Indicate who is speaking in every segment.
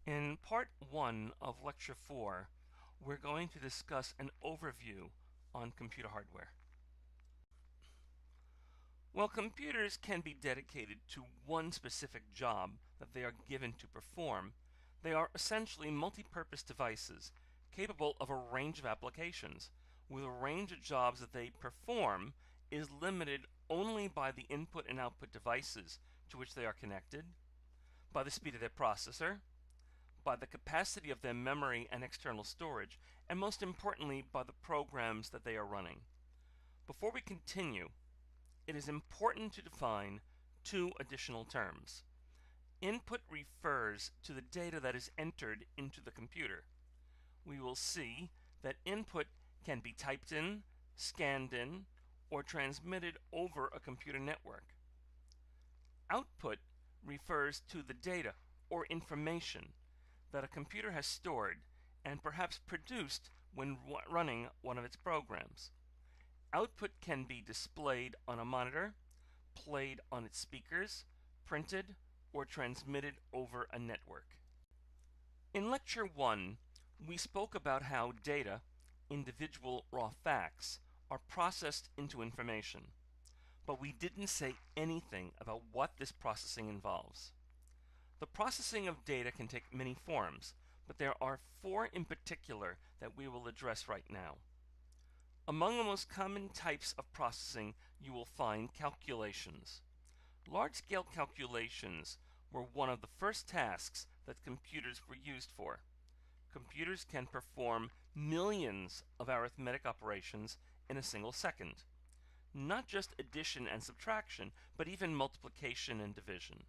Speaker 1: In part 1 of lecture 4, we're going to discuss an overview on computer hardware. While computers can be dedicated to one specific job that they are given to perform, they are essentially multi-purpose devices capable of a range of applications, with a range of jobs that they perform is limited only by the input and output devices to which they are connected, by the speed of their processor, by the capacity of their memory and external storage, and most importantly, by the programs that they are running. Before we continue, it is important to define two additional terms. Input refers to the data that is entered into the computer. We will see that input can be typed in, scanned in, or transmitted over a computer network. Output refers to the data or information that a computer has stored and perhaps produced when running one of its programs. Output can be displayed on a monitor, played on its speakers, printed, or transmitted over a network. In lecture 1, we spoke about how data, individual raw facts, are processed into information, but we didn't say anything about what this processing involves. The processing of data can take many forms, but there are four in particular that we will address right now. Among the most common types of processing, you will find calculations. Large-scale calculations were one of the first tasks that computers were used for. Computers can perform millions of arithmetic operations in a single second. Not just addition and subtraction, but even multiplication and division.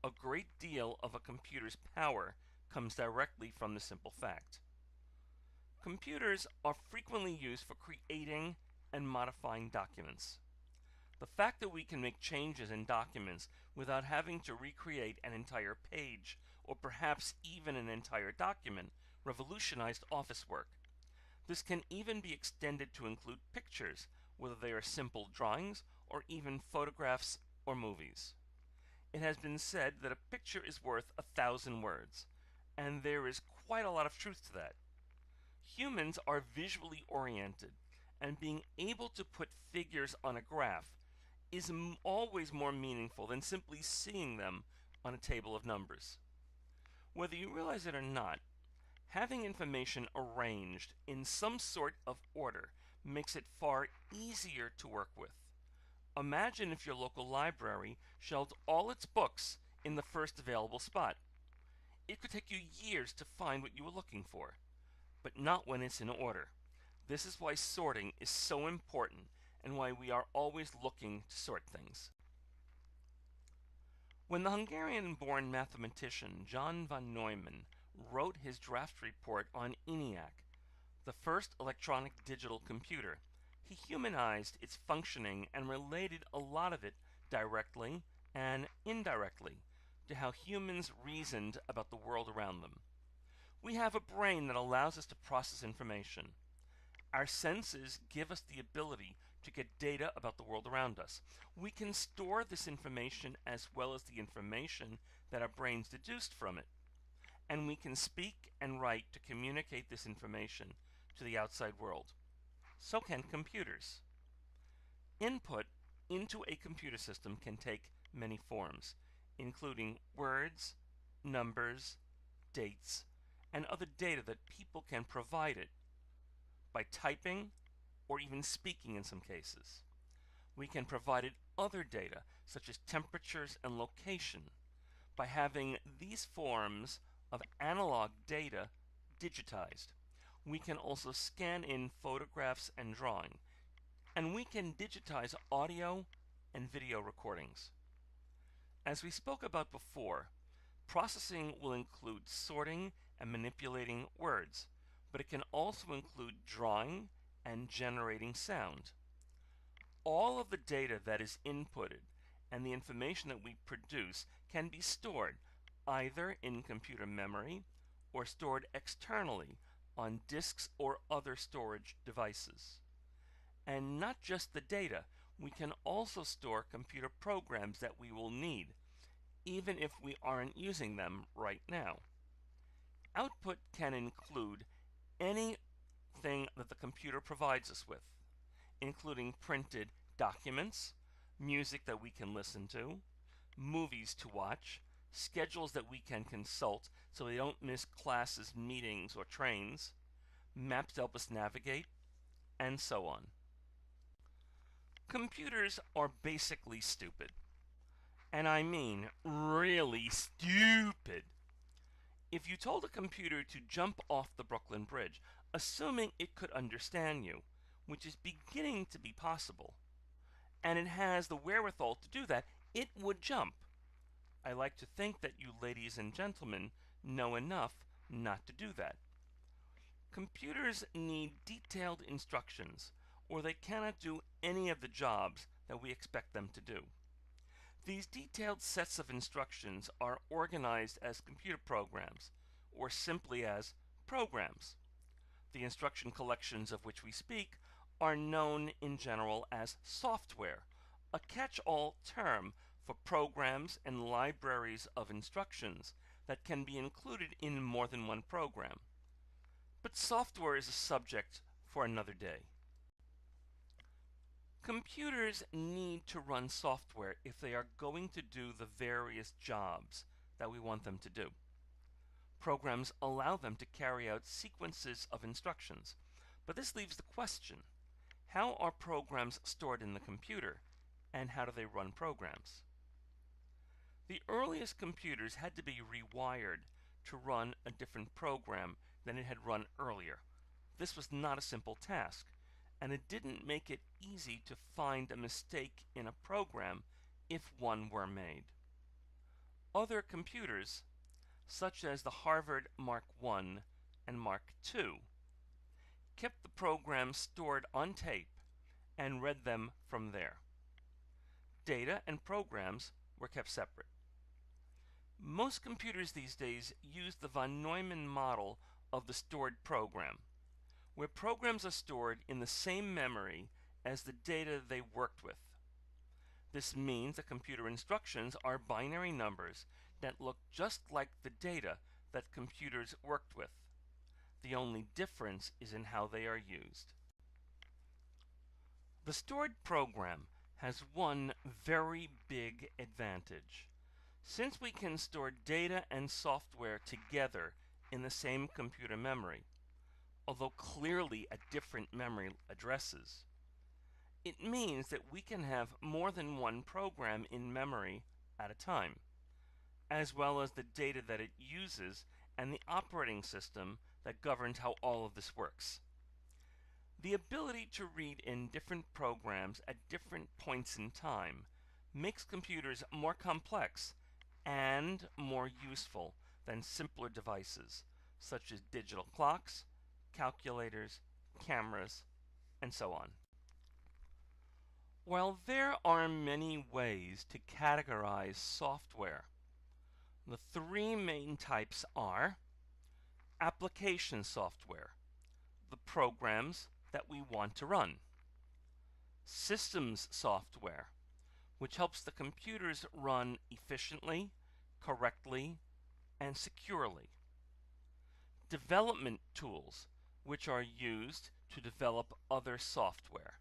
Speaker 1: A great deal of a computer's power comes directly from the simple fact. Computers are frequently used for creating and modifying documents. The fact that we can make changes in documents without having to recreate an entire page or perhaps even an entire document revolutionized office work. This can even be extended to include pictures, whether they are simple drawings or even photographs or movies. It has been said that a picture is worth 1,000 words, and there is quite a lot of truth to that. Humans are visually oriented, and being able to put figures on a graph is always more meaningful than simply seeing them on a table of numbers. Whether you realize it or not, having information arranged in some sort of order makes it far easier to work with. Imagine if your local library shelved all its books in the first available spot. It could take you years to find what you were looking for, but not when it's in order. This is why sorting is so important and why we are always looking to sort things. When the Hungarian-born mathematician John von Neumann wrote his draft report on ENIAC, the first electronic digital computer, he humanized its functioning and related a lot of it directly and indirectly to how humans reasoned about the world around them. We have a brain that allows us to process information. Our senses give us the ability to get data about the world around us. We can store this information as well as the information that our brains deduced from it. And we can speak and write to communicate this information to the outside world. So can computers. Input into a computer system can take many forms, including words, numbers, dates, and other data that people can provide it by typing or even speaking in some cases. We can provide it other data, such as temperatures and location, by having these forms of analog data digitized. We can also scan in photographs and drawing, and we can digitize audio and video recordings. As we spoke about before, processing will include sorting and manipulating words, but it can also include drawing and generating sound. All of the data that is inputted and the information that we produce can be stored either in computer memory or stored externally on disks or other storage devices. And not just the data, we can also store computer programs that we will need, even if we aren't using them right now. Output can include anything that the computer provides us with, including printed documents, music that we can listen to, movies to watch, schedules that we can consult so we don't miss classes, meetings, or trains, maps to help us navigate, and so on. Computers are basically stupid. And I mean really stupid. If you told a computer to jump off the Brooklyn Bridge, assuming it could understand you, which is beginning to be possible, and it has the wherewithal to do that, it would jump. I like to think that you ladies and gentlemen know enough not to do that. Computers need detailed instructions, or they cannot do any of the jobs that we expect them to do. These detailed sets of instructions are organized as computer programs, or simply as programs. The instruction collections of which we speak are known in general as software, a catch-all term for programs and libraries of instructions that can be included in more than one program. But software is a subject for another day. Computers need to run software if they are going to do the various jobs that we want them to do. Programs allow them to carry out sequences of instructions, but this leaves the question: how are programs stored in the computer, and how do they run programs? The earliest computers had to be rewired to run a different program than it had run earlier. This was not a simple task, and it didn't make it easy to find a mistake in a program if one were made. Other computers, such as the Harvard Mark I and Mark II, kept the programs stored on tape and read them from there. Data and programs were kept separate. Most computers these days use the von Neumann model of the stored program, where programs are stored in the same memory as the data they worked with. This means that computer instructions are binary numbers that look just like the data that computers worked with. The only difference is in how they are used. The stored program has one very big advantage. Since we can store data and software together in the same computer memory, although clearly at different memory addresses, it means that we can have more than one program in memory at a time, as well as the data that it uses and the operating system that governs how all of this works. The ability to read in different programs at different points in time makes computers more complex and more useful than simpler devices, such as digital clocks, calculators, cameras, and so on. While there are many ways to categorize software, the three main types are application software, the programs that we want to run; systems software, which helps the computers run efficiently, correctly, and securely; development tools, which are used to develop other software.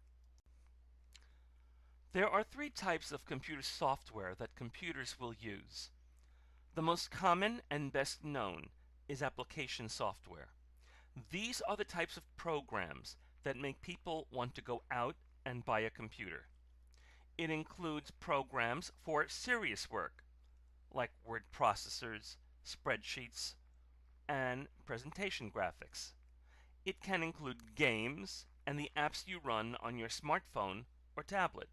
Speaker 1: There are three types of computer software that computers will use. The most common and best known is application software. These are the types of programs that make people want to go out and buy a computer. It includes programs for serious work, like word processors, spreadsheets, and presentation graphics. It can include games and the apps you run on your smartphone or tablet.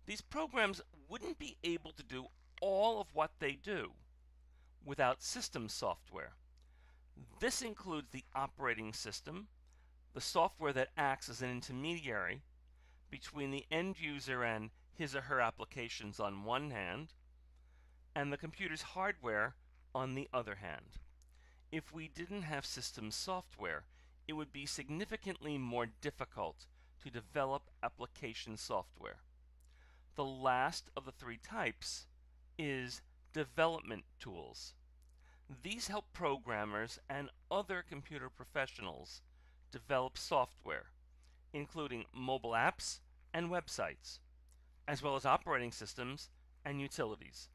Speaker 1: These programs wouldn't be able to do all of what they do without system software. This includes the operating system, the software that acts as an intermediary between the end user and his or her applications on one hand, and the computer's hardware on the other hand. If we didn't have system software, it would be significantly more difficult to develop application software. The last of the three types is development tools. These help programmers and other computer professionals develop software, including mobile apps and websites, as well as operating systems and utilities.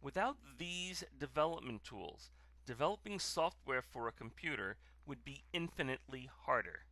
Speaker 1: Without these development tools, developing software for a computer would be infinitely harder.